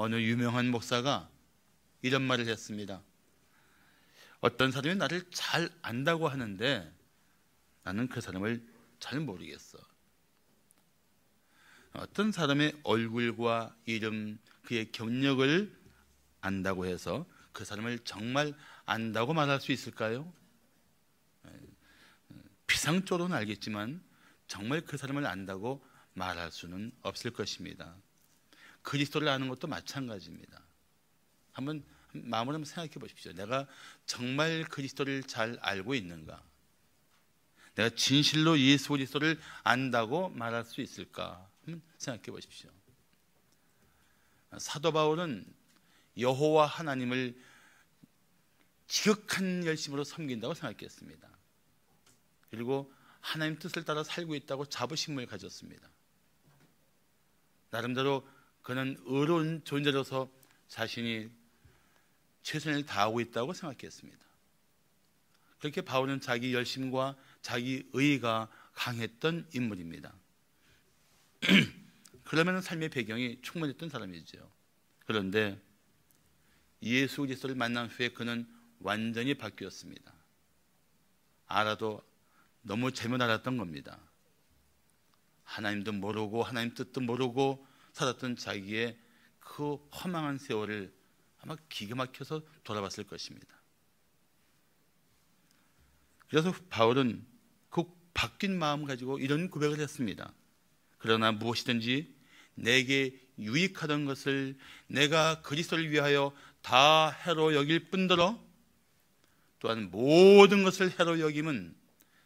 어느 유명한 목사가 이런 말을 했습니다. 어떤 사람이 나를 잘 안다고 하는데 나는 그 사람을 잘 모르겠어. 어떤 사람의 얼굴과 이름, 그의 경력을 안다고 해서 그 사람을 정말 안다고 말할 수 있을까요? 피상적으로는 알겠지만 정말 그 사람을 안다고 말할 수는 없을 것입니다. 그리스도를 아는 것도 마찬가지입니다. 한번 마음으로 한번 생각해 보십시오. 내가 정말 그리스도를 잘 알고 있는가? 내가 진실로 예수 그리스도를 안다고 말할 수 있을까? 한번 생각해 보십시오. 사도 바울은 여호와 하나님을 지극한 열심으로 섬긴다고 생각했습니다. 그리고 하나님 뜻을 따라 살고 있다고 자부심을 가졌습니다. 나름대로 그는 의로운 존재로서 자신이 최선을 다하고 있다고 생각했습니다. 그렇게 바울은 자기 열심과 자기 의의가 강했던 인물입니다. 그러면 삶의 배경이 충분했던 사람이죠. 그런데 예수 그리스도를 만난 후에 그는 완전히 바뀌었습니다. 알아도 너무 잘못 알았던 겁니다. 하나님도 모르고 하나님 뜻도 모르고 살았던 자기의 그 허망한 세월을 아마 기가 막혀서 돌아봤을 것입니다. 그래서 바울은 그 바뀐 마음 가지고 이런 고백을 했습니다. 그러나 무엇이든지 내게 유익하던 것을 내가 그리스도를 위하여 다 해로 여길 뿐더러 또한 모든 것을 해로 여김은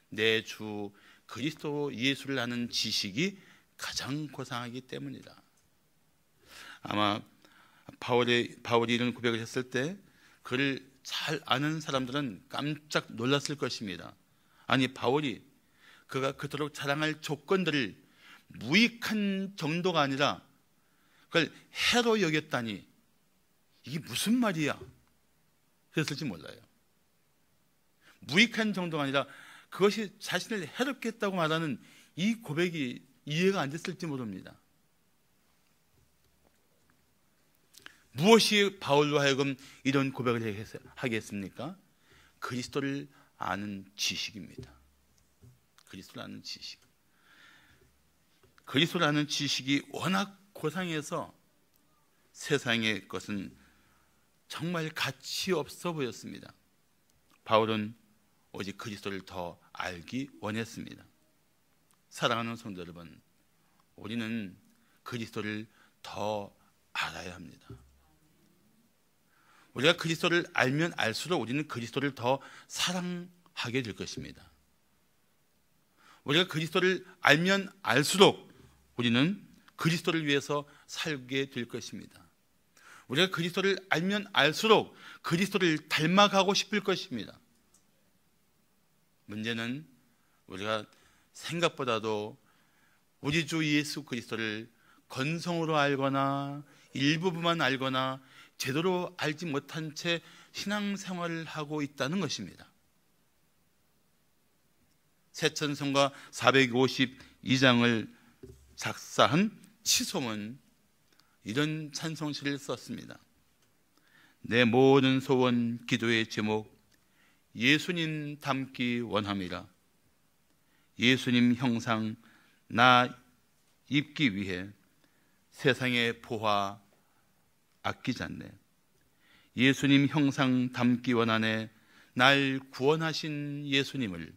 내 주 그리스도 예수를 아는 지식이 가장 고상하기 때문이다. 아마 바울이 이런 고백을 했을 때 그를 잘 아는 사람들은 깜짝 놀랐을 것입니다. 아니 바울이 그가 그토록 자랑할 조건들을 무익한 정도가 아니라 그걸 해로 여겼다니 이게 무슨 말이야? 그랬을지 몰라요. 무익한 정도가 아니라 그것이 자신을 해롭게 했다고 말하는 이 고백이 이해가 안 됐을지 모릅니다. 무엇이 바울로 하여금 이런 고백을 하게 했습니까? 그리스도를 아는 지식입니다. 그리스도를 아는 지식. 그리스도를 아는 지식이 워낙 고상해서 세상의 것은 정말 가치 없어 보였습니다. 바울은 오직 그리스도를 더 알기 원했습니다. 사랑하는 성도 여러분, 우리는 그리스도를 더 알아야 합니다. 우리가 그리스도를 알면 알수록 우리는 그리스도를 더 사랑하게 될 것입니다. 우리가 그리스도를 알면 알수록 우리는 그리스도를 위해서 살게 될 것입니다. 우리가 그리스도를 알면 알수록 그리스도를 닮아가고 싶을 것입니다. 문제는 우리가 생각보다도 우리 주 예수 그리스도를 건성으로 알거나 일부분만 알거나 제대로 알지 못한 채 신앙생활을 하고 있다는 것입니다. 새천성과 452장을 작사한 치솜은 이런 찬송시를 썼습니다. 내 모든 소원 기도의 제목 예수님 닮기 원함이라. 예수님 형상 나 입기 위해 세상의 보화 아끼지 않네. 예수님 형상 닮기 원하네. 날 구원하신 예수님을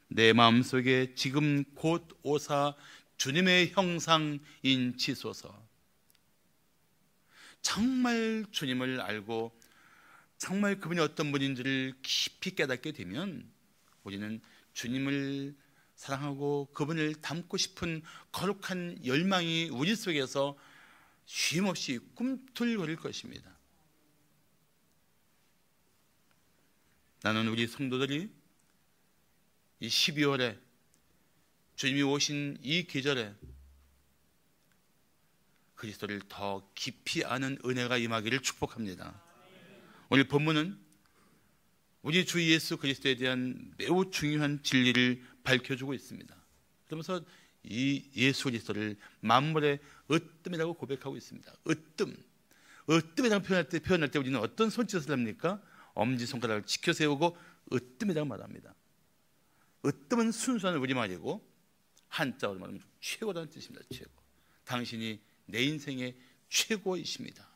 내 마음속에 지금 곧 오사 주님의 형상인 치소서. 정말 주님을 알고 정말 그분이 어떤 분인지를 깊이 깨닫게 되면 우리는 주님을 사랑하고 그분을 닮고 싶은 거룩한 열망이 우리 속에서 쉼없이 꿈틀거릴 것입니다. 나는 우리 성도들이 이 12월에 주님이 오신 이 계절에 그리스도를 더 깊이 아는 은혜가 임하기를 축복합니다. 오늘 본문은 우리 주 예수 그리스도에 대한 매우 중요한 진리를 밝혀주고 있습니다. 그러면서 이 예수 그리스도를 만물의 으뜸이라고 고백하고 있습니다. 으뜸이라고 표현할 때 우리는 어떤 손짓을 합니까? 엄지손가락을 치켜 세우고 으뜸이라고 말합니다. 으뜸은 순수한 우리말이고 한자어로 말하면 최고라는 뜻입니다. 최고. 당신이 내 인생의 최고이십니다.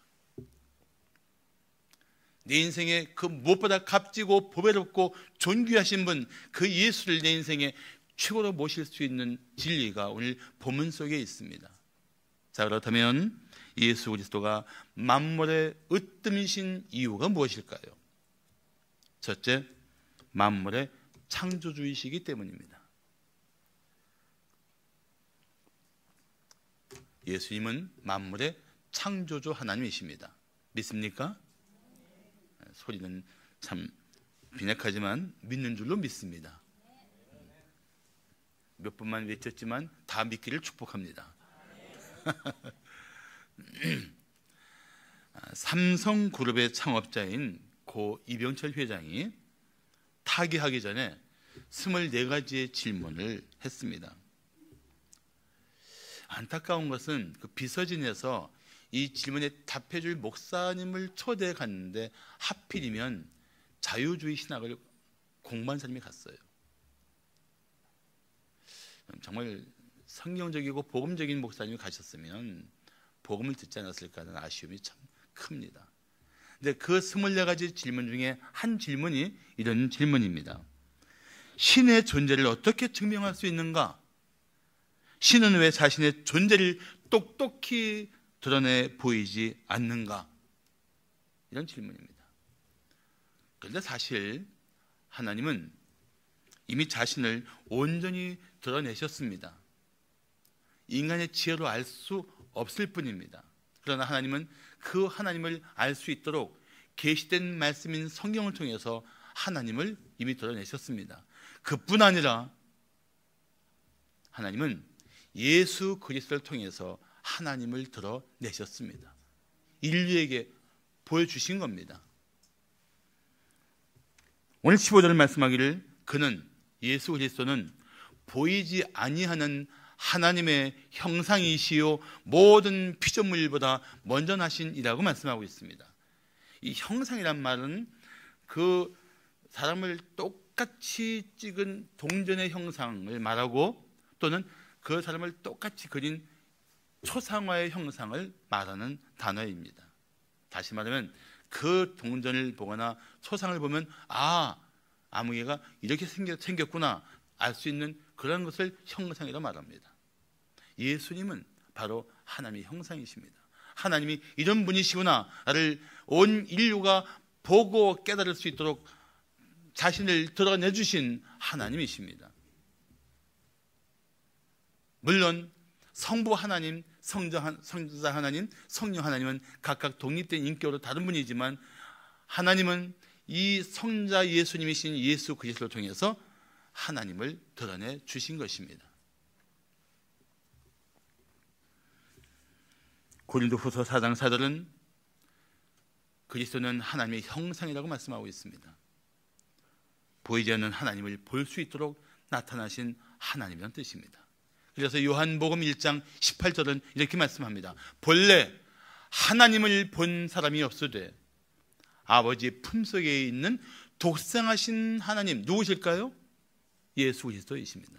내 인생에 그 무엇보다 값지고 보배롭고 존귀하신 분, 그 예수를 내 인생의 최고로 모실 수 있는 진리가 오늘 본문 속에 있습니다. 자, 그렇다면 예수 그리스도가 만물의 으뜸이신 이유가 무엇일까요? 첫째, 만물의 창조주이시기 때문입니다. 예수님은 만물의 창조주 하나님이십니다. 믿습니까? 소리는 참 빈약하지만 믿는 줄로 믿습니다. 몇 번만 외쳤지만 다 믿기를 축복합니다. 삼성그룹의 창업자인 고 이병철 회장이 타계하기 전에 24가지의 질문을 했습니다. 안타까운 것은 그 비서진에서 이 질문에 답해줄 목사님을 초대해 갔는데 하필이면 자유주의 신학을 공부한 사람이 갔어요. 정말 성경적이고 복음적인 목사님이 가셨으면 복음을 듣지 않았을까 하는 아쉬움이 참 큽니다. 근데 그 24가지 질문 중에 한 질문이 이런 질문입니다. 신의 존재를 어떻게 증명할 수 있는가? 신은 왜 자신의 존재를 똑똑히 드러내 보이지 않는가? 이런 질문입니다. 그런데 사실 하나님은 이미 자신을 온전히 드러내셨습니다. 인간의 지혜로 알 수 없을 뿐입니다. 그러나 하나님은 그 하나님을 알 수 있도록 계시된 말씀인 성경을 통해서 하나님을 이미 드러내셨습니다. 그뿐 아니라 하나님은 예수 그리스도를 통해서 하나님을 드러내셨습니다. 인류에게 보여주신 겁니다. 오늘 15절을 말씀하기를 그는 예수 그리스도는 보이지 아니하는 하나님의 형상이시요 모든 피조물보다 먼저 나신 이라고 말씀하고 있습니다. 이 형상이란 말은 그 사람을 똑같이 찍은 동전의 형상을 말하고 또는 그 사람을 똑같이 그린 초상화의 형상을 말하는 단어입니다. 다시 말하면 그 동전을 보거나 초상을 보면 아무개가 이렇게 생겼구나 알 수 있는 그런 것을 형상이라고 말합니다. 예수님은 바로 하나님의 형상이십니다. 하나님이 이런 분이시구나 나를 온 인류가 보고 깨달을 수 있도록 자신을 드러내주신 하나님이십니다. 물론 성부 하나님, 성자 하나님, 성령 하나님은 각각 독립된 인격으로 다른 분이지만 하나님은 이 성자 예수님이신 예수 그리스도를 통해서 하나님을 드러내 주신 것입니다. 고린도후서 4장 4절은 그리스도는 하나님의 형상이라고 말씀하고 있습니다. 보이지 않는 하나님을 볼 수 있도록 나타나신 하나님이라는 뜻입니다. 그래서 요한복음 1장 18절은 이렇게 말씀합니다. 본래 하나님을 본 사람이 없으되 아버지의 품속에 있는 독생하신 하나님 누구실까요? 예수 그리스도이십니다.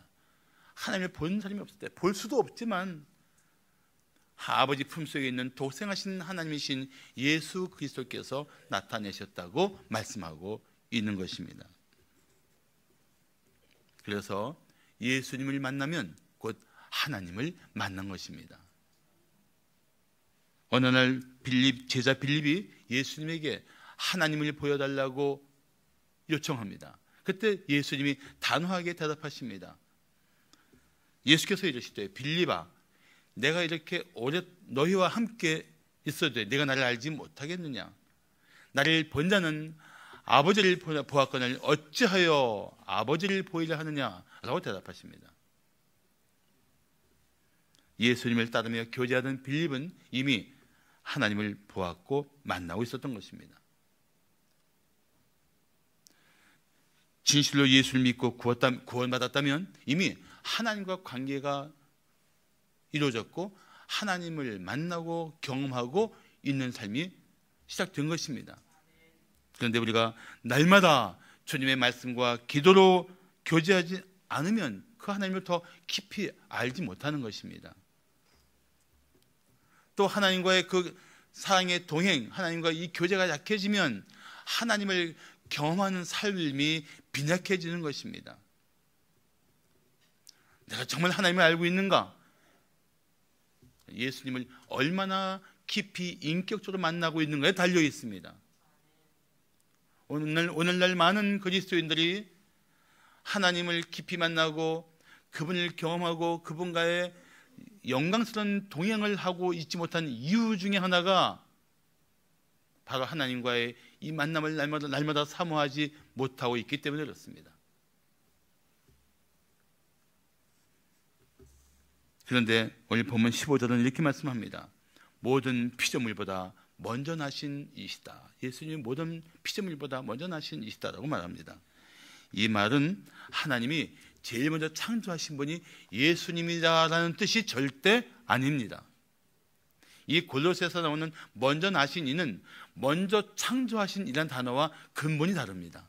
하나님을 본 사람이 없을 때 볼 수도 없지만 아버지 품속에 있는 독생하신 하나님이신 예수 그리스도께서 나타내셨다고 말씀하고 있는 것입니다. 그래서 예수님을 만나면 곧 하나님을 만난 것입니다. 어느 날 제자 빌립이 예수님에게 하나님을 보여달라고 요청합니다. 그때 예수님이 단호하게 대답하십니다. 예수께서 이러시되 빌립아 내가 이렇게 오래 너희와 함께 있어도 내가 나를 알지 못하겠느냐? 나를 본 자는 아버지를 보았거늘 어찌하여 아버지를 보이려 하느냐? 라고 대답하십니다. 예수님을 따르며 교제하던 빌립은 이미 하나님을 보았고 만나고 있었던 것입니다. 진실로 예수를 믿고 구원받았다면 이미 하나님과 관계가 이루어졌고 하나님을 만나고 경험하고 있는 삶이 시작된 것입니다. 그런데 우리가 날마다 주님의 말씀과 기도로 교제하지 않으면 그 하나님을 더 깊이 알지 못하는 것입니다. 또 하나님과의 그 사랑의 동행, 하나님과 이 교제가 약해지면 하나님을 경험하는 삶이 빈약해지는 것입니다. 내가 정말 하나님을 알고 있는가? 예수님을 얼마나 깊이 인격적으로 만나고 있는가에 달려 있습니다. 오늘날 많은 그리스도인들이 하나님을 깊이 만나고 그분을 경험하고 그분과의 영광스러운 동행을 하고 있지 못한 이유 중에 하나가 바로 하나님과의 이 만남을 날마다 사모하지 못하고 있기 때문에 그렇습니다. 그런데 오늘 본문 15절은 이렇게 말씀합니다. 모든 피조물보다 먼저 나신 이시다. 예수님이 모든 피조물보다 먼저 나신 이시다라고 말합니다. 이 말은 하나님이 제일 먼저 창조하신 분이 예수님이라는 뜻이 절대 아닙니다. 이 골로새에서 나오는 먼저 나신 이는 먼저 창조하신 이라는 단어와 근본이 다릅니다.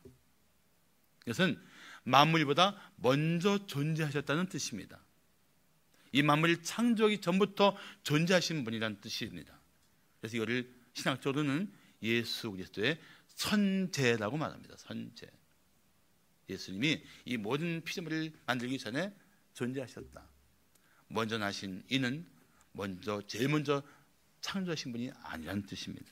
이것은 만물보다 먼저 존재하셨다는 뜻입니다. 이 만물이 창조하기 전부터 존재하신 분이라는 뜻입니다. 그래서 이거를 신학적으로는 예수 그리스도의 선제라고 말합니다. 선제. 예수님이 이 모든 피조물을 만들기 전에 존재하셨다. 먼저 나신 이는 제일 먼저 창조하신 분이 아니라는 뜻입니다.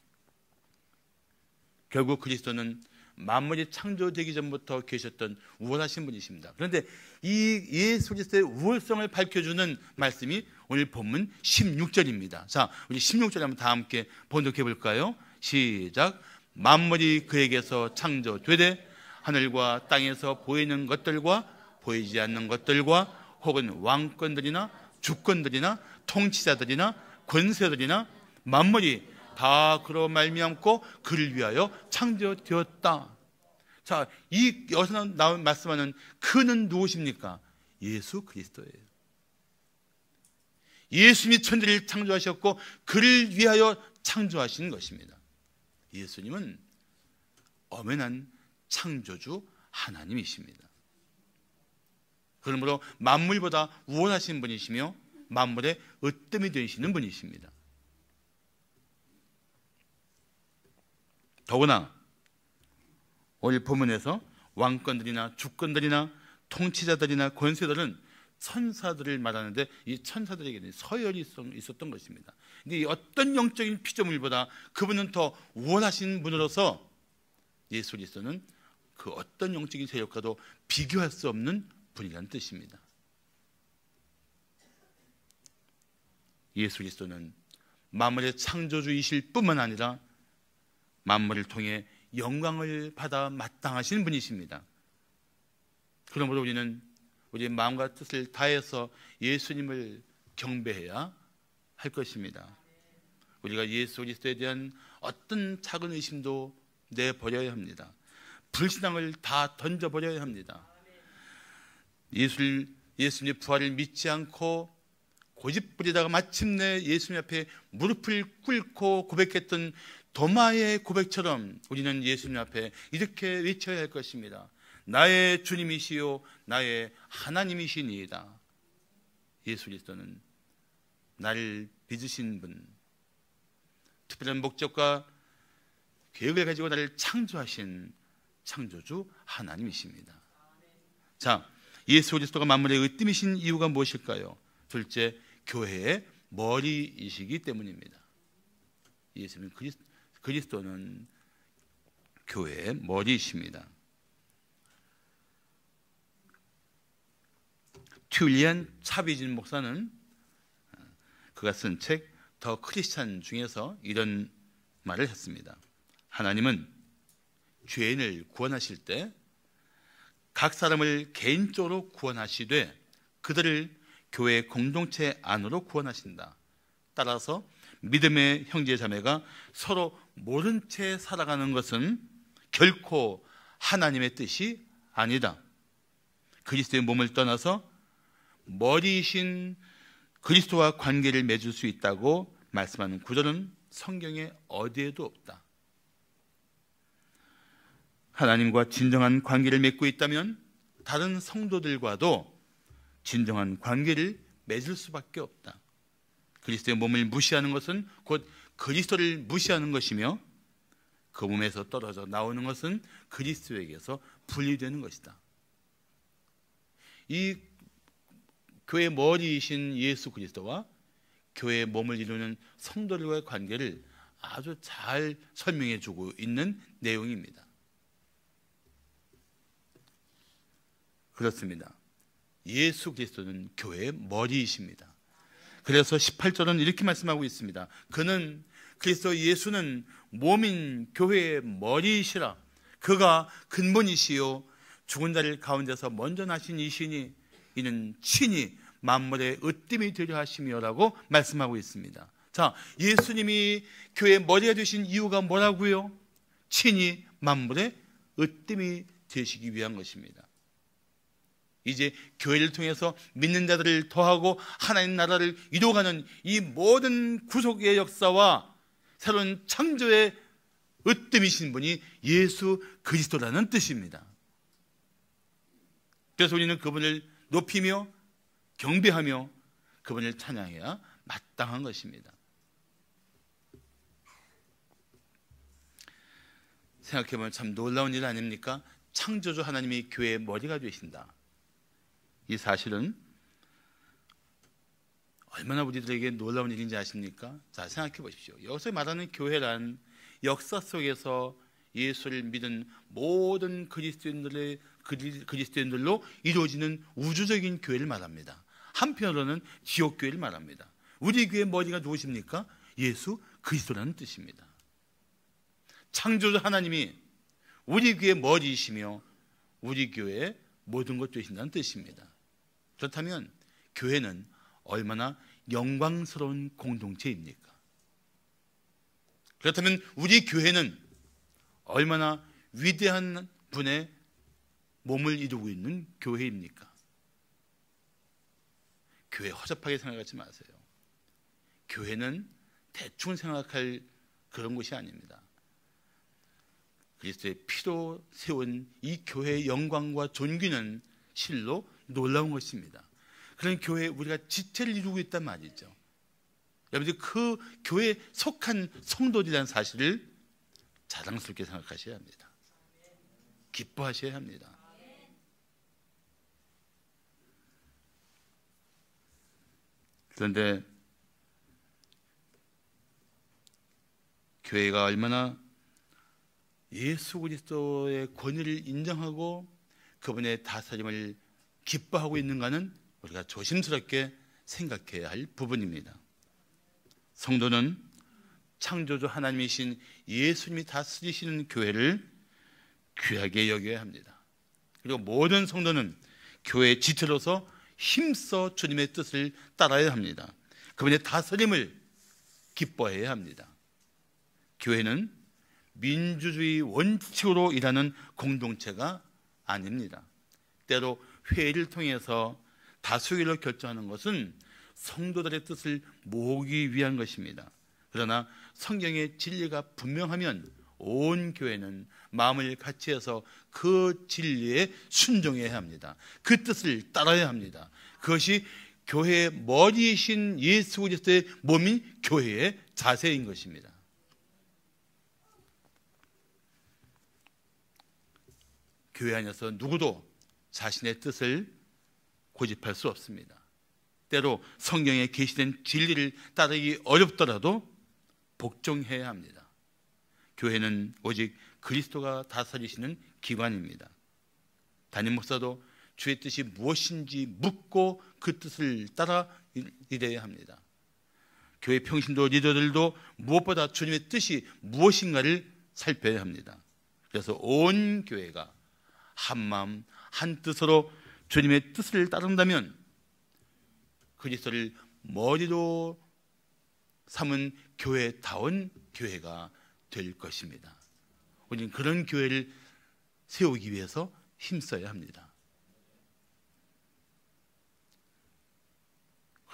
결국 그리스도는 만물이 창조되기 전부터 계셨던 우월하신 분이십니다. 그런데 이 예수 그리스도의 우월성을 밝혀주는 말씀이 오늘 본문 16절입니다. 자, 우리 16절 한번 다 함께 번역해 볼까요? 시작. 만물이 그에게서 창조되되 하늘과 땅에서 보이는 것들과 보이지 않는 것들과 혹은 왕권들이나 주권들이나 통치자들이나 권세들이나 만물이 다 그로 말미암고 그를 위하여 창조되었다. 자, 여기서 나온 말씀하는 그는 누구십니까? 예수 그리스도예요. 예수님이 천지를 창조하셨고 그를 위하여 창조하신 것입니다. 예수님은 엄연한 창조주 하나님이십니다. 그러므로 만물보다 우월하신 분이시며 만물의 으뜸이 되시는 분이십니다. 더구나 오늘 본문에서 왕권들이나 주권들이나 통치자들이나 권세들은 천사들을 말하는데 이 천사들에게는 서열이 있었던 것입니다. 근데 어떤 영적인 피조물보다 그분은 더 우월하신 분으로서 예수 그리스도는 그 어떤 영적인 세력과도 비교할 수 없는 분이라는 뜻입니다. 예수 그리스도는 만물의 창조주이실 뿐만 아니라 만물을 통해 영광을 받아 마땅하신 분이십니다. 그러므로 우리는 우리의 마음과 뜻을 다해서 예수님을 경배해야 할 것입니다. 우리가 예수 그리스도에 대한 어떤 작은 의심도 내버려야 합니다. 불신앙을 다 던져버려야 합니다. 예수님의 부활을 믿지 않고 고집부리다가 마침내 예수님 앞에 무릎을 꿇고 고백했던 도마의 고백처럼 우리는 예수님 앞에 이렇게 외쳐야 할 것입니다. 나의 주님이시요 나의 하나님이시니이다. 예수 그리스도는 나를 빚으신 분, 특별한 목적과 계획을 가지고 나를 창조하신 창조주 하나님이십니다. 자, 예수 그리스도가 만물의 으뜸이신 이유가 무엇일까요? 둘째, 교회의 머리이시기 때문입니다. 예수님 그리스도는 교회의 머리이십니다. 튠리안 차비진 목사는 그가 쓴 책 더 크리스찬 중에서 이런 말을 했습니다. 하나님은 죄인을 구원하실 때 각 사람을 개인적으로 구원하시되 그들을 교회 공동체 안으로 구원하신다. 따라서 믿음의 형제 자매가 서로 모른 채 살아가는 것은 결코 하나님의 뜻이 아니다. 그리스도의 몸을 떠나서 머리이신 그리스도와 관계를 맺을 수 있다고 말씀하는 구절은 성경에 어디에도 없다. 하나님과 진정한 관계를 맺고 있다면 다른 성도들과도 진정한 관계를 맺을 수밖에 없다. 그리스도의 몸을 무시하는 것은 곧 그리스도를 무시하는 것이며 그 몸에서 떨어져 나오는 것은 그리스도에게서 분리되는 것이다. 이 교회 머리이신 예수 그리스도와 교회의 몸을 이루는 성도들과의 관계를 아주 잘 설명해 주고 있는 내용입니다. 그렇습니다. 예수 그리스도는 교회의 머리이십니다. 그래서 18절은 이렇게 말씀하고 있습니다. 그는 그리스도 예수는 몸인 교회의 머리이시라. 그가 근본이시요 죽은 자를 가운데서 먼저 나신 이시니 이는 친히 만물의 으뜸이 되려 하심이요라고 말씀하고 있습니다. 자, 예수님이 교회의 머리가 되신 이유가 뭐라고요? 친히 만물의 으뜸이 되시기 위한 것입니다. 이제 교회를 통해서 믿는 자들을 더하고 하나님 나라를 이루어가는 이 모든 구속의 역사와 새로운 창조의 으뜸이신 분이 예수 그리스도라는 뜻입니다. 그래서 우리는 그분을 높이며 경배하며 그분을 찬양해야 마땅한 것입니다. 생각해보면 참 놀라운 일 아닙니까? 창조주 하나님이 교회의 머리가 되신다. 이 사실은 얼마나 우리들에게 놀라운 일인지 아십니까? 자, 생각해 보십시오. 여기서 말하는 교회란 역사 속에서 예수를 믿은 모든 그리스도인들로 이루어지는 우주적인 교회를 말합니다. 한편으로는 지옥 교회를 말합니다. 우리 교회의 머리가 누구십니까? 예수 그리스도라는 뜻입니다. 창조주 하나님이 우리 교회의 머리이시며 우리 교회의 모든 것 되신다는 뜻입니다. 그렇다면 교회는 얼마나 영광스러운 공동체입니까? 그렇다면 우리 교회는 얼마나 위대한 분의 몸을 이루고 있는 교회입니까? 교회 허접하게 생각하지 마세요. 교회는 대충 생각할 그런 곳이 아닙니다. 그리스도의 피로 세운 이 교회의 영광과 존귀는 실로 놀라운 것입니다. 그런 교회에 우리가 지체를 이루고 있단 말이죠. 여러분들 그 교회에 속한 성도들이라는 사실을 자랑스럽게 생각하셔야 합니다. 기뻐하셔야 합니다. 그런데 교회가 얼마나 예수 그리스도의 권위를 인정하고 그분의 다스림을 기뻐하고 있는가는 우리가 조심스럽게 생각해야 할 부분입니다. 성도는 창조주 하나님이신 예수님이 다스리시는 교회를 귀하게 여겨야 합니다. 그리고 모든 성도는 교회의 지체로서 힘써 주님의 뜻을 따라야 합니다. 그분의 다스림을 기뻐해야 합니다. 교회는 민주주의 원칙으로 일하는 공동체가 아닙니다. 때로 회의를 통해서 다수결로 결정하는 것은 성도들의 뜻을 모으기 위한 것입니다. 그러나 성경의 진리가 분명하면 온 교회는 마음을 같이해서 그 진리에 순종해야 합니다. 그 뜻을 따라야 합니다. 그것이 교회의 머리이신 예수 그리스도의 몸인 교회의 자세인 것입니다. 교회 안에서 누구도 자신의 뜻을 고집할 수 없습니다. 때로 성경에 계시된 진리를 따르기 어렵더라도 복종해야 합니다. 교회는 오직 그리스도가 다스리시는 기관입니다. 담임 목사도 주의 뜻이 무엇인지 묻고 그 뜻을 따라 일해야 합니다. 교회 평신도 리더들도 무엇보다 주님의 뜻이 무엇인가를 살펴야 합니다. 그래서 온 교회가 한 마음 한 뜻으로 주님의 뜻을 따른다면 그리스도를 머리로 삼은 교회다운 교회가 될 것입니다. 우리는 그런 교회를 세우기 위해서 힘써야 합니다.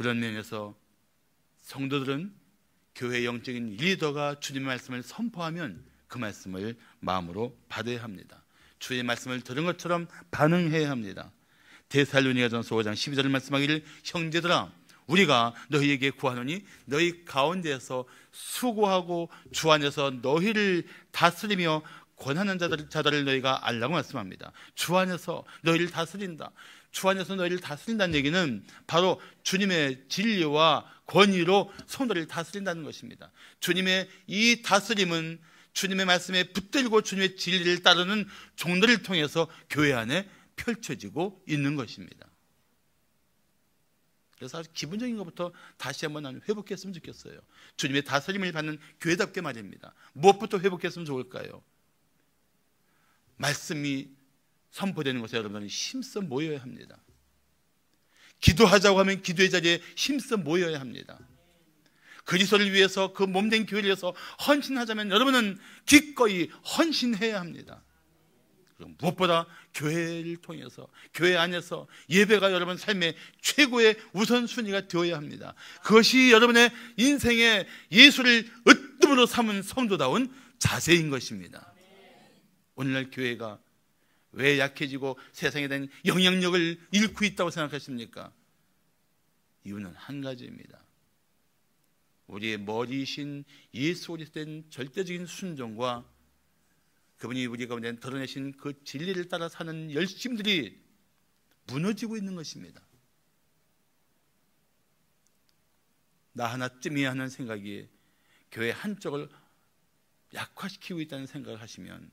그런 면에서 성도들은 교회 영적인 리더가 주님의 말씀을 선포하면 그 말씀을 마음으로 받아야 합니다. 주의 말씀을 들은 것처럼 반응해야 합니다. 데살로니가전서 5장 12절을 말씀하기를 형제들아 우리가 너희에게 구하노니 너희 가운데에서 수고하고 주 안에서 너희를 다스리며 권하는 자들을 너희가 알라고 말씀합니다. 주 안에서 너희를 다스린다. 주 안에서 너희를 다스린다는 얘기는 바로 주님의 진리와 권위로 성도를 다스린다는 것입니다. 주님의 이 다스림은 주님의 말씀에 붙들고 주님의 진리를 따르는 종들을 통해서 교회 안에 펼쳐지고 있는 것입니다. 그래서 아주 기본적인 것부터 다시 한번 회복했으면 좋겠어요. 주님의 다스림을 받는 교회답게 말입니다. 무엇부터 회복했으면 좋을까요? 말씀이 선포되는 것에 여러분은 힘써 모여야 합니다. 기도하자고 하면 기도의 자리에 힘써 모여야 합니다. 그리스도를 위해서 그 몸된 교회를 위해서 헌신하자면 여러분은 기꺼이 헌신해야 합니다. 무엇보다 교회를 통해서 교회 안에서 예배가 여러분 삶의 최고의 우선순위가 되어야 합니다. 그것이 여러분의 인생의 예수를 으뜸으로 삼은 성도다운 자세인 것입니다. 오늘날 교회가 왜 약해지고 세상에 대한 영향력을 잃고 있다고 생각하십니까? 이유는 한 가지입니다. 우리의 머리이신 예수 그리스도에 대한 절대적인 순종과 그분이 우리 가운데 드러내신 그 진리를 따라 사는 열심들이 무너지고 있는 것입니다. 나 하나쯤이야 하는 생각이 교회 한쪽을 약화시키고 있다는 생각을 하시면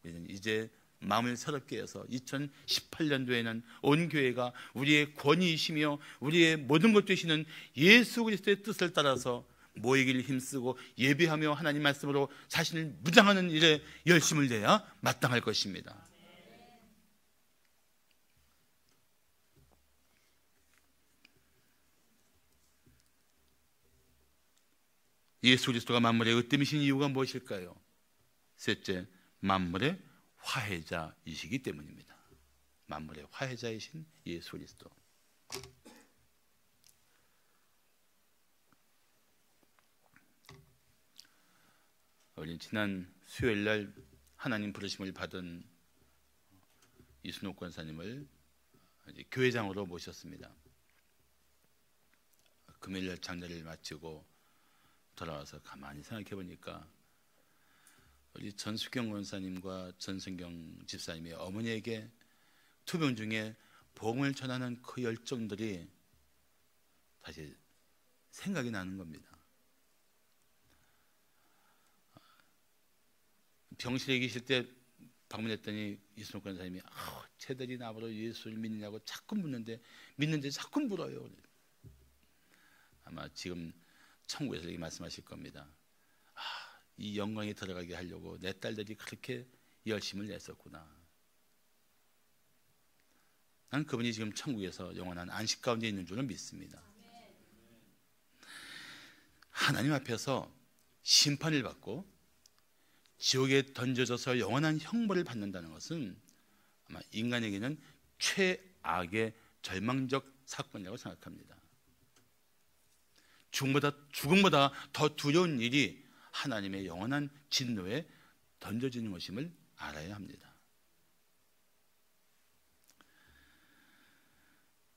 우리는 이제 마음을 새롭게 해서 2018년도에는 온 교회가 우리의 권위이시며 우리의 모든 것 되시는 예수 그리스도의 뜻을 따라서 모이기를 힘쓰고 예배하며 하나님 말씀으로 자신을 무장하는 일에 열심을 내야 마땅할 것입니다. 예수 그리스도가 만물의 으뜸이신 이유가 무엇일까요? 셋째, 만물의 화해자이시기 때문입니다. 만물의 화해자이신 예수 그리스도. 우리 지난 수요일 날 하나님 부르심을 받은 이순옥 권사님을 교회장으로 모셨습니다. 금요일 날 장례를 마치고 돌아와서 가만히 생각해 보니까 우리 전수경 권사님과 전승경 집사님의 어머니에게 투병 중에 복음을 전하는 그 열정들이 다시 생각이 나는 겁니다. 병실에 계실 때 방문했더니 이순옥 권사님이 쟤들이 나보러 예수를 믿느냐고 자꾸 묻는데 믿는데 자꾸 물어요. 아마 지금 천국에서 이렇게 말씀하실 겁니다. 이 영광에 들어가게 하려고 내 딸들이 그렇게 열심을 냈었구나. 난 그분이 지금 천국에서 영원한 안식 가운데 있는 줄은 믿습니다. 하나님 앞에서 심판을 받고 지옥에 던져져서 영원한 형벌을 받는다는 것은 아마 인간에게는 최악의 절망적 사건이라고 생각합니다. 죽음보다 더 두려운 일이 하나님의 영원한 진노에 던져지는 것임을 알아야 합니다.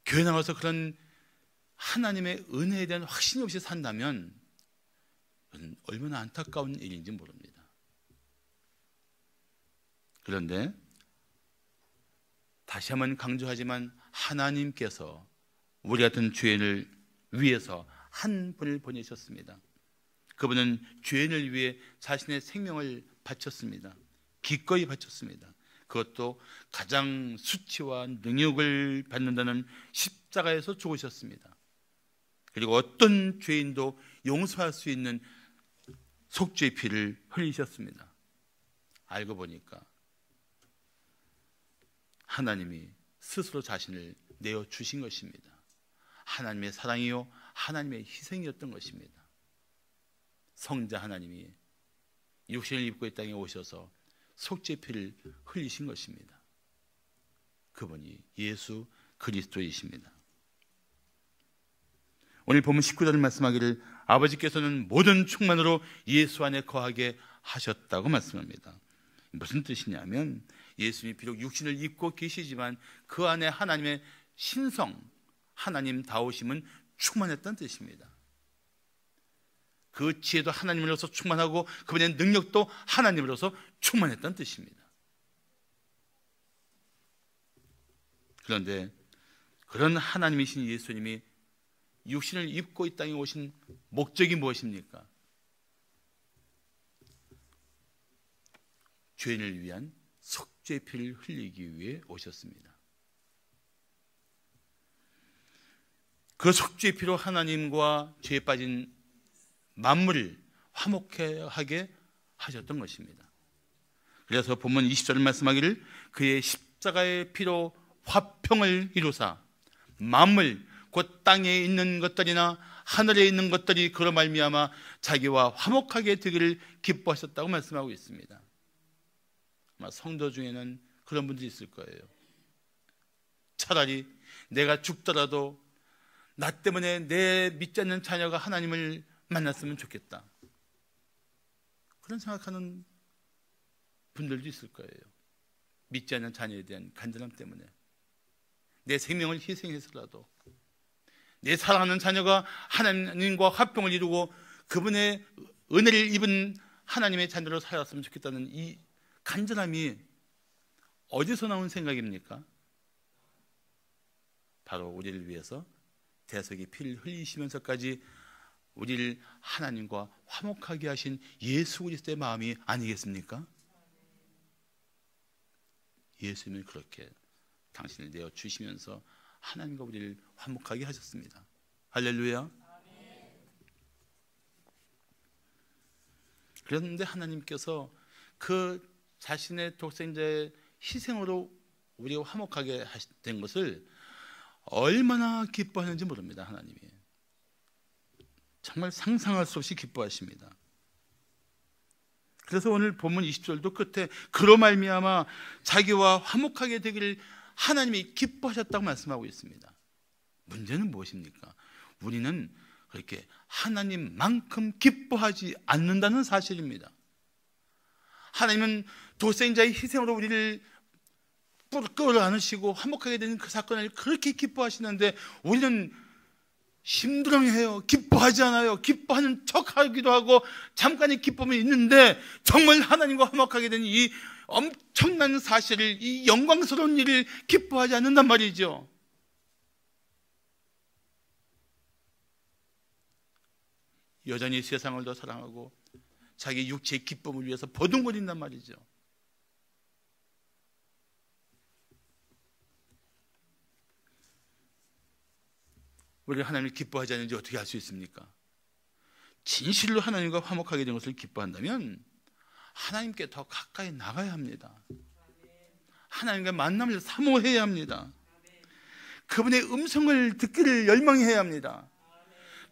교회 나와서 그런 하나님의 은혜에 대한 확신이 없이 산다면 그건 얼마나 안타까운 일인지 모릅니다. 그런데 다시 한번 강조하지만 하나님께서 우리 같은 죄인을 위해서 한 분을 보내셨습니다. 그분은 죄인을 위해 자신의 생명을 바쳤습니다. 기꺼이 바쳤습니다. 그것도 가장 수치와 능욕을 받는다는 십자가에서 죽으셨습니다. 그리고 어떤 죄인도 용서할 수 있는 속죄의 피를 흘리셨습니다. 알고 보니까 하나님이 스스로 자신을 내어주신 것입니다. 하나님의 사랑이요 하나님의 희생이었던 것입니다. 성자 하나님이 육신을 입고 이 땅에 오셔서 속죄의 피를 흘리신 것입니다. 그분이 예수 그리스도이십니다. 오늘 본문 19절을 말씀하기를 아버지께서는 모든 충만으로 예수 안에 거하게 하셨다고 말씀합니다. 무슨 뜻이냐면 예수님이 비록 육신을 입고 계시지만 그 안에 하나님의 신성, 하나님다우심은 충만했다는 뜻입니다. 그 지혜도 하나님으로서 충만하고 그분의 능력도 하나님으로서 충만했다는 뜻입니다. 그런데 그런 하나님이신 예수님이 육신을 입고 이 땅에 오신 목적이 무엇입니까? 죄인을 위한 속죄의 피를 흘리기 위해 오셨습니다. 그 속죄의 피로 하나님과 죄에 빠진 만물을 화목하게 하셨던 것입니다. 그래서 본문 20절을 말씀하기를 그의 십자가의 피로 화평을 이루사 만물 곧 땅에 있는 것들이나 하늘에 있는 것들이 그로 말미암아 자기와 화목하게 되기를 기뻐하셨다고 말씀하고 있습니다. 아마 성도 중에는 그런 분들이 있을 거예요. 차라리 내가 죽더라도 나 때문에 내 믿지 않는 자녀가 하나님을 만났으면 좋겠다, 그런 생각하는 분들도 있을 거예요. 믿지 않는 자녀에 대한 간절함 때문에 내 생명을 희생해서라도 내 사랑하는 자녀가 하나님과 화평을 이루고 그분의 은혜를 입은 하나님의 자녀로 살았으면 좋겠다는 이 간절함이 어디서 나온 생각입니까? 바로 우리를 위해서 대속의 피를 흘리시면서까지 우리를 하나님과 화목하게 하신 예수 그리스도의 마음이 아니겠습니까? 예수님은 그렇게 당신을 내어주시면서 하나님과 우리를 화목하게 하셨습니다. 할렐루야. 그런데 하나님께서 그 자신의 독생자의 희생으로 우리가 화목하게 된 것을 얼마나 기뻐하는지 모릅니다. 하나님이 정말 상상할 수 없이 기뻐하십니다. 그래서 오늘 본문 20절도 끝에 그로 말미암아 자기와 화목하게 되기를 하나님이 기뻐하셨다고 말씀하고 있습니다. 문제는 무엇입니까? 우리는 그렇게 하나님만큼 기뻐하지 않는다는 사실입니다. 하나님은 독생자의 희생으로 우리를 끌어안으시고 화목하게 되는 그 사건을 그렇게 기뻐하시는데 우리는 심드렁해요. 기뻐하지 않아요. 기뻐하는 척하기도 하고 잠깐의 기쁨이 있는데 정말 하나님과 화목하게 된 이 엄청난 사실을, 이 영광스러운 일을 기뻐하지 않는단 말이죠. 여전히 세상을 더 사랑하고 자기 육체의 기쁨을 위해서 버둥거린단 말이죠. 우리 하나님을 기뻐하지 않는지 어떻게 알 수 있습니까? 진실로 하나님과 화목하게 된 것을 기뻐한다면 하나님께 더 가까이 나가야 합니다. 하나님과 만남을 사모해야 합니다. 그분의 음성을 듣기를 열망해야 합니다.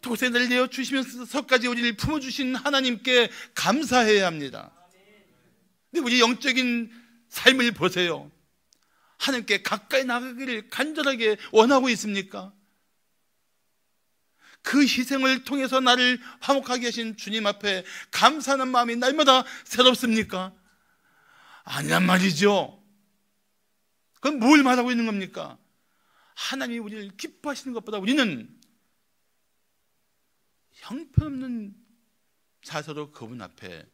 독생자를 내어주시면서까지 우리를 품어주신 하나님께 감사해야 합니다. 근데 우리 영적인 삶을 보세요. 하나님께 가까이 나가기를 간절하게 원하고 있습니까? 그 희생을 통해서 나를 화목하게 하신 주님 앞에 감사하는 마음이 날마다 새롭습니까? 아니란 말이죠. 그건 뭘 말하고 있는 겁니까? 하나님이 우리를 기뻐하시는 것보다 우리는 형편없는 자세로 그분 앞에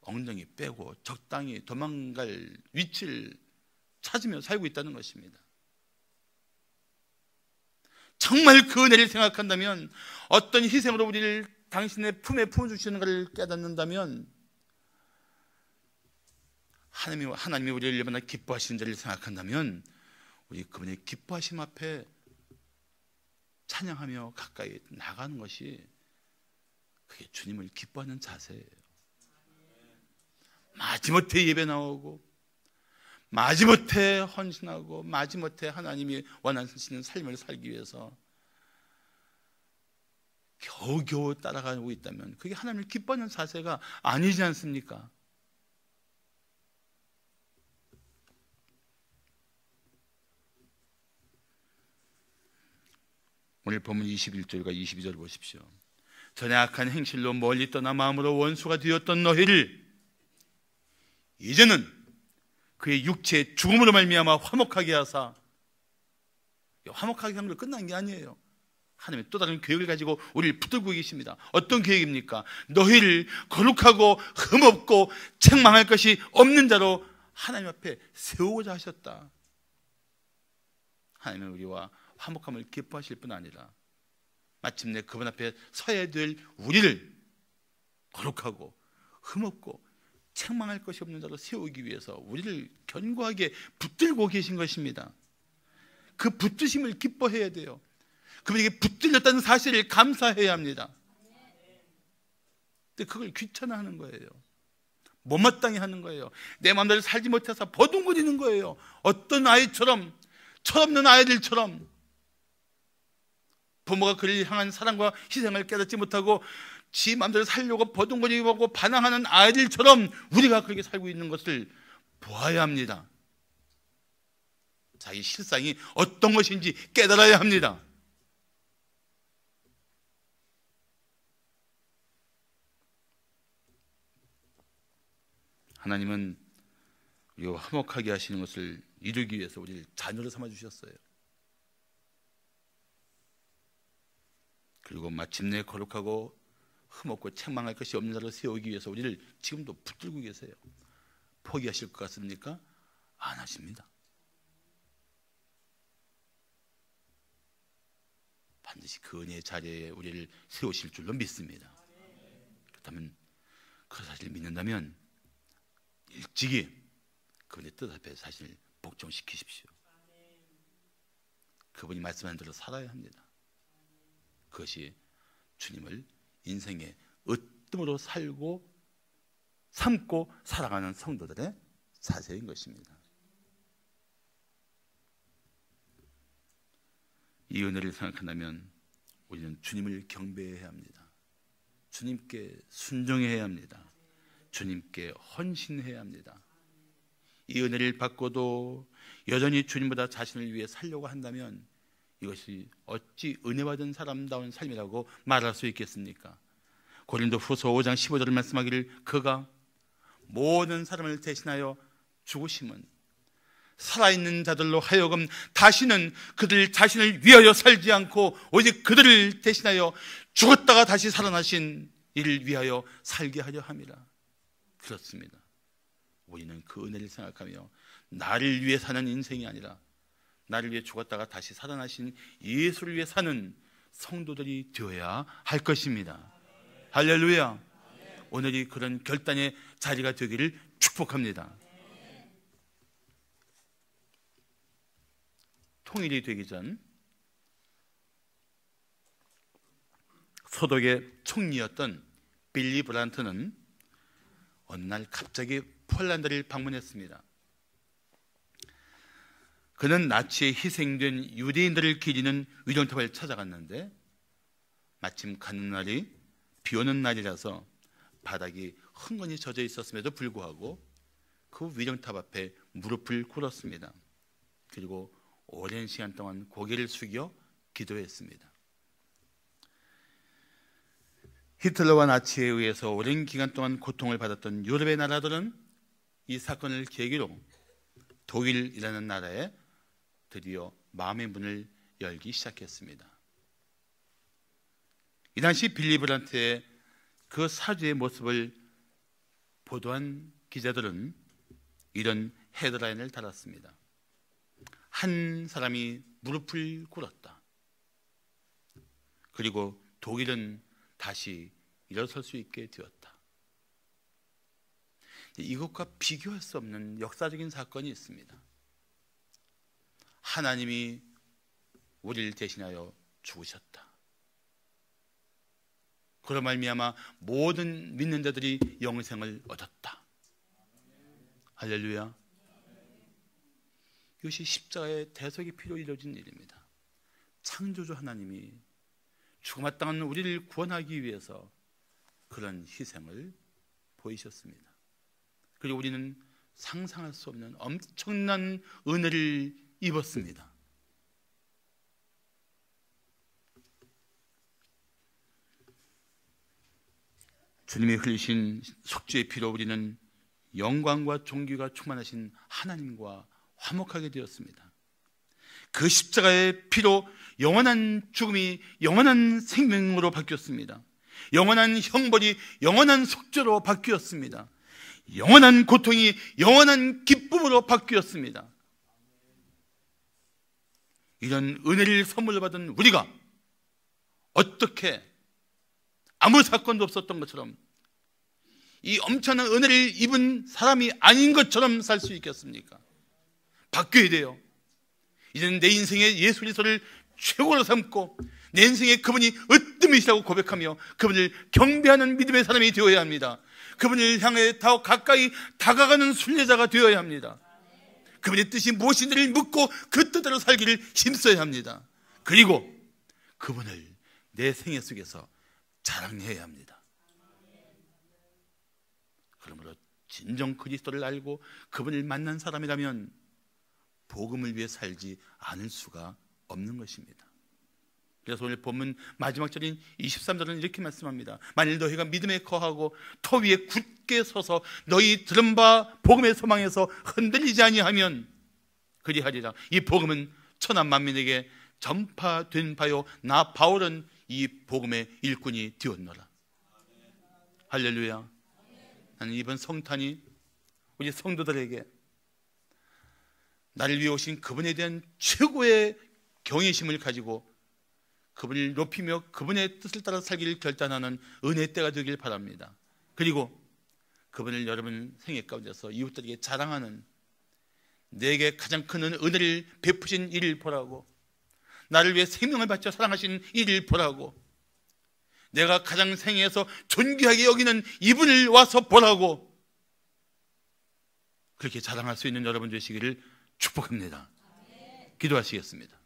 엉덩이 빼고 적당히 도망갈 위치를 찾으며 살고 있다는 것입니다. 정말 그 은혜를 생각한다면, 어떤 희생으로 우리를 당신의 품에 품어주시는 것을 깨닫는다면, 하나님이 우리를 얼마나 기뻐하시는지를 생각한다면 우리 그분의 기뻐하심 앞에 찬양하며 가까이 나가는 것이 그게 주님을 기뻐하는 자세예요. 마지못해 예배 나오고 마지못해 헌신하고 마지못해 하나님이 원하시는 삶을 살기 위해서 겨우겨우 따라가고 있다면 그게 하나님을 기뻐하는 자세가 아니지 않습니까? 오늘 본문 21절과 22절 보십시오. 전에 악한 행실로 멀리 떠나 마음으로 원수가 되었던 너희를 이제는 그의 육체의 죽음으로 말미암아 화목하게 하사, 화목하게 한 걸 끝난 게 아니에요. 하나님의 또 다른 계획을 가지고 우리를 붙들고 계십니다. 어떤 계획입니까? 너희를 거룩하고 흠없고 책망할 것이 없는 자로 하나님 앞에 세우고자 하셨다. 하나님은 우리와 화목함을 기뻐하실 뿐 아니라 마침내 그분 앞에 서야 될 우리를 거룩하고 흠없고 책망할 것이 없는 자로 세우기 위해서 우리를 견고하게 붙들고 계신 것입니다. 그 붙드심을 기뻐해야 돼요. 그분에게 붙들렸다는 사실을 감사해야 합니다. 근데 그걸 귀찮아하는 거예요. 못마땅해 하는 거예요. 내 마음대로 살지 못해서 버둥거리는 거예요. 어떤 아이처럼, 철없는 아이들처럼 부모가 그를 향한 사랑과 희생을 깨닫지 못하고 지 마음대로 살려고 버둥거리고 반항하는 아이들처럼 우리가 그렇게 살고 있는 것을 보아야 합니다. 자기 실상이 어떤 것인지 깨달아야 합니다. 하나님은 우리가 화목하게 하시는 것을 이루기 위해서 우리를 자녀로 삼아주셨어요. 그리고 마침내 거룩하고 흠없고 책망할 것이 없는 자로 세우기 위해서 우리를 지금도 붙들고 계세요. 포기하실 것 같습니까? 안 하십니다. 반드시 그 은혜의 자리에 우리를 세우실 줄로 믿습니다. 그렇다면 그 사실을 믿는다면 일찍이 그분의 뜻 앞에 자신을 복종시키십시오. 그분이 말씀하는 대로 살아야 합니다. 그것이 주님을 인생의 으뜸으로 살고 삶고 살아가는 성도들의 자세인 것입니다. 이 은혜를 생각한다면 우리는 주님을 경배해야 합니다. 주님께 순종해야 합니다. 주님께 헌신해야 합니다. 이 은혜를 받고도 여전히 주님보다 자신을 위해 살려고 한다면 이것이 어찌 은혜받은 사람다운 삶이라고 말할 수 있겠습니까? 고린도후서 5장 15절을 말씀하기를 그가 모든 사람을 대신하여 죽으심은 살아있는 자들로 하여금 다시는 그들 자신을 위하여 살지 않고 오직 그들을 대신하여 죽었다가 다시 살아나신 이를 위하여 살게 하려 함이라. 그렇습니다. 우리는 그 은혜를 생각하며 나를 위해 사는 인생이 아니라 나를 위해 죽었다가 다시 살아나신 예수를 위해 사는 성도들이 되어야 할 것입니다. 할렐루야. 오늘이 그런 결단의 자리가 되기를 축복합니다. 통일이 되기 전 소독의 총리였던 빌리 브란트는 어느 날 갑자기 폴란드를 방문했습니다. 그는 나치에 희생된 유대인들을 기리는 위령탑을 찾아갔는데 마침 가는 날이 비 오는 날이라서 바닥이 흥건히 젖어 있었음에도 불구하고 그 위령탑 앞에 무릎을 꿇었습니다. 그리고 오랜 시간 동안 고개를 숙여 기도했습니다. 히틀러와 나치에 의해서 오랜 기간 동안 고통을 받았던 유럽의 나라들은 이 사건을 계기로 독일이라는 나라에 드디어 마음의 문을 열기 시작했습니다. 이 당시 빌리 브란트의 그 사주의 모습을 보도한 기자들은 이런 헤드라인을 달았습니다. 한 사람이 무릎을 꿇었다. 그리고 독일은 다시 일어설 수 있게 되었다. 이것과 비교할 수 없는 역사적인 사건이 있습니다. 하나님이 우리를 대신하여 죽으셨다. 그로 말미암아 모든 믿는 자들이 영생을 얻었다. 할렐루야. 이것이 십자가의 대속이 필요로 이루어진 일입니다. 창조주 하나님이 죽음마땅한 우리를 구원하기 위해서 그런 희생을 보이셨습니다. 그리고 우리는 상상할 수 없는 엄청난 은혜를 입었습니다. 주님이 흘리신 속죄의 피로 우리는 영광과 존귀가 충만하신 하나님과 화목하게 되었습니다. 그 십자가의 피로 영원한 죽음이 영원한 생명으로 바뀌었습니다. 영원한 형벌이 영원한 속죄로 바뀌었습니다. 영원한 고통이 영원한 기쁨으로 바뀌었습니다. 이런 은혜를 선물로 받은 우리가 어떻게 아무 사건도 없었던 것처럼 이 엄청난 은혜를 입은 사람이 아닌 것처럼 살 수 있겠습니까? 바뀌어야 돼요. 이제는 내 인생의 예수 그리스도를 최고로 삼고 내 인생에 그분이 으뜸이시라고 고백하며 그분을 경배하는 믿음의 사람이 되어야 합니다. 그분을 향해 더 가까이 다가가는 순례자가 되어야 합니다. 그분의 뜻이 무엇인지를 묻고 그 뜻대로 살기를 힘써야 합니다. 그리고 그분을 내 생애 속에서 자랑해야 합니다. 그러므로 진정 그리스도를 알고 그분을 만난 사람이라면 복음을 위해 살지 않을 수가 없는 것입니다. 그래서 오늘 본문 마지막 절인 23절은 이렇게 말씀합니다. 만일 너희가 믿음에 거하고 터 위에 굳게 서서 너희 들은 바 복음의 소망에서 흔들리지 아니하면 그리하리라. 이 복음은 천하 만민에게 전파된 바요 나 바울은 이 복음의 일꾼이 되었노라. 할렐루야. 나는 이번 성탄이 우리 성도들에게 나를 위해 오신 그분에 대한 최고의 경외심을 가지고 그분을 높이며 그분의 뜻을 따라 살기를 결단하는 은혜의 때가 되길 바랍니다. 그리고 그분을 여러분 생애 가운데서 이웃들에게 자랑하는, 내게 가장 큰 은혜를 베푸신 이를 보라고, 나를 위해 생명을 바쳐 사랑하신 이를 보라고, 내가 가장 생애에서 존귀하게 여기는 이분을 와서 보라고, 그렇게 자랑할 수 있는 여러분 되시기를 축복합니다. 기도하시겠습니다.